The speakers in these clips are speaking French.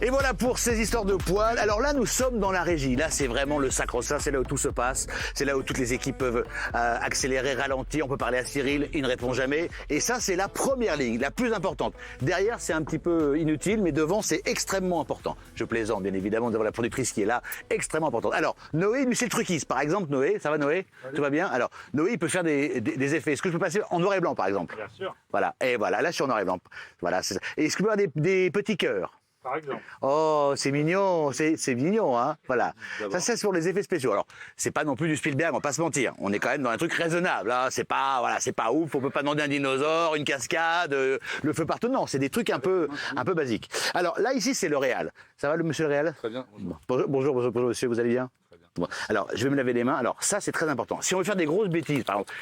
Et voilà pour ces histoires de poils. Alors là, nous sommes dans la régie. Là, c'est vraiment le sacro-saint. C'est là où tout se passe. C'est là où toutes les équipes peuvent accélérer, ralentir. On peut parler à Cyril. Il ne répond jamais. Et ça, c'est la première ligne, la plus importante. Derrière, c'est un petit peu inutile, mais devant, c'est extrêmement important. Je plaisante, bien évidemment, devant la productrice qui est là. Extrêmement importante. Alors, Noé, lui, c'est le truquiste. Par exemple, Noé, ça va, Noé? Tout va bien? Alors, Noé, il peut faire des effets. Est-ce que je peux passer en noir et blanc, par exemple? Bien sûr. Voilà. Et voilà, là, je suis en noir et blanc. Voilà, c'est ça. Et est-ce que je peux avoir des petits cœurs? Par exemple. Oh, c'est mignon, c'est mignon, hein. Voilà. Ça, c'est pour les effets spéciaux. Alors, c'est pas non plus du Spielberg, on va pas se mentir. On est quand même dans un truc raisonnable, hein. C'est pas, voilà, c'est pas ouf. On peut pas demander un dinosaure, une cascade, le feu partout. Non, c'est des trucs un peu basiques. Alors là, ici, c'est le réal. Ça va, le monsieur le réal? Très bien. Bonjour, monsieur, vous allez bien? Bon, alors, je vais me laver les mains. Alors, ça, c'est très important. Si on veut faire des grosses bêtises, par exemple,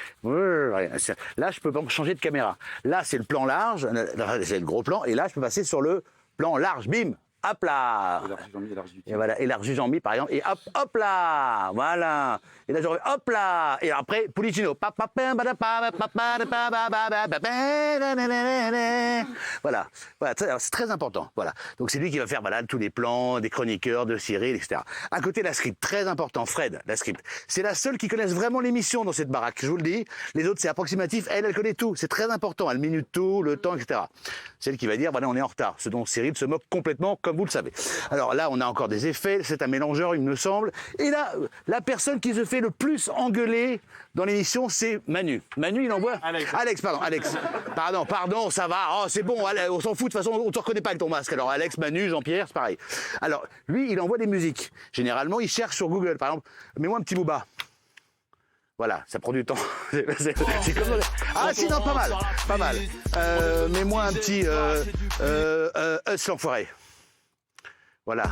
là, je peux pas changer de caméra. Là, c'est le plan large, c'est le gros plan, et là, je peux passer sur le plan large. Bim, hop là. Et voilà, élargi Jean-Mi, par exemple, et hop, hop là, voilà. Et là, je reviens, hop là. Et après, Pulicino. Voilà, voilà, c'est très important. Voilà. Donc c'est lui qui va faire voilà tous les plans des chroniqueurs, de Cyril, etc. À côté, la script, très important. Fred, la script. C'est la seule qui connaisse vraiment l'émission dans cette baraque. Je vous le dis. Les autres, c'est approximatif. Elle connaît tout. C'est très important. Elle minute tout, le temps, etc. C'est elle qui va dire, voilà, on est en retard. Ce dont Cyril se moque complètement, comme vous le savez. Alors là, on a encore des effets. C'est un mélangeur, il me semble. Et là, la personne qui se fait le plus engueuler dans l'émission, c'est Manu. Manu, il envoie Alex, pardon, Alex. Pardon, ça va. Oh, c'est bon, on s'en fout, de toute façon, on te reconnaît pas avec ton masque. Alors Alex, Manu, Jean-Pierre, c'est pareil. Alors, lui, il envoie des musiques. Généralement, il cherche sur Google, par exemple, mets-moi un petit Booba. Voilà, ça prend du temps. C'est comme... Ah si, non, pas mal. Mets-moi un petit Us l'enfoiré. Voilà.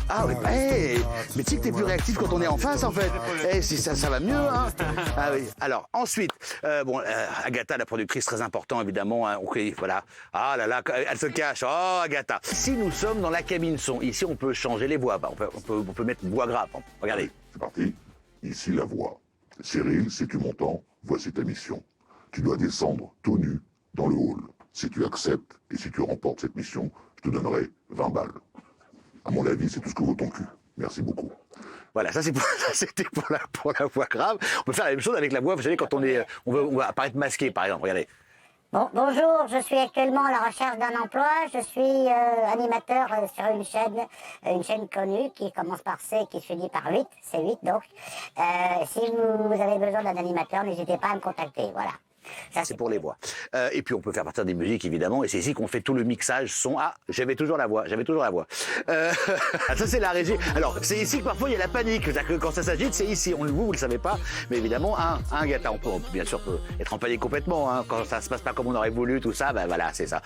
Ah oui, hey, mais tu sais que t'es plus réactif quand on est en face, en fait. Eh, si ça va mieux, hein. Ah oui. Alors, ensuite, Agatha, la productrice, très important, évidemment. Hein, ok, voilà. Ah là là, elle se cache. Oh, Agatha. Si nous sommes dans la cabine son, ici, on peut changer les voix. Bah, on peut mettre voix grave. Regardez. C'est parti. Ici, la voix. Cyril, si tu m'entends, voici ta mission. Tu dois descendre tout nu dans le hall. Si tu acceptes et si tu remportes cette mission, je te donnerai 20 balles. À mon avis, c'est tout ce que vaut ton cul. Merci beaucoup. Voilà, c'était pour la voix grave. On peut faire la même chose avec la voix, vous savez, quand on va apparaître masqué, par exemple. Regardez. Bon, bonjour, je suis actuellement à la recherche d'un emploi. Je suis animateur sur une chaîne connue qui commence par C, qui se finit par 8, c'est 8 donc. Si vous avez besoin d'un animateur, n'hésitez pas à me contacter, voilà. Ça, c'est pour les voix. Et puis, on peut faire partir des musiques, évidemment. Et c'est ici qu'on fait tout le mixage son. Ah, j'avais toujours la voix. Ça, c'est la régie. Alors, c'est ici que parfois, il y a la panique. C'est-à-dire que quand ça s'agite, c'est ici. Vous le savez pas. Mais évidemment, Agatha, on peut bien sûr être en panique complètement. Hein, quand ça se passe pas comme on aurait voulu, tout ça, ben voilà, c'est ça.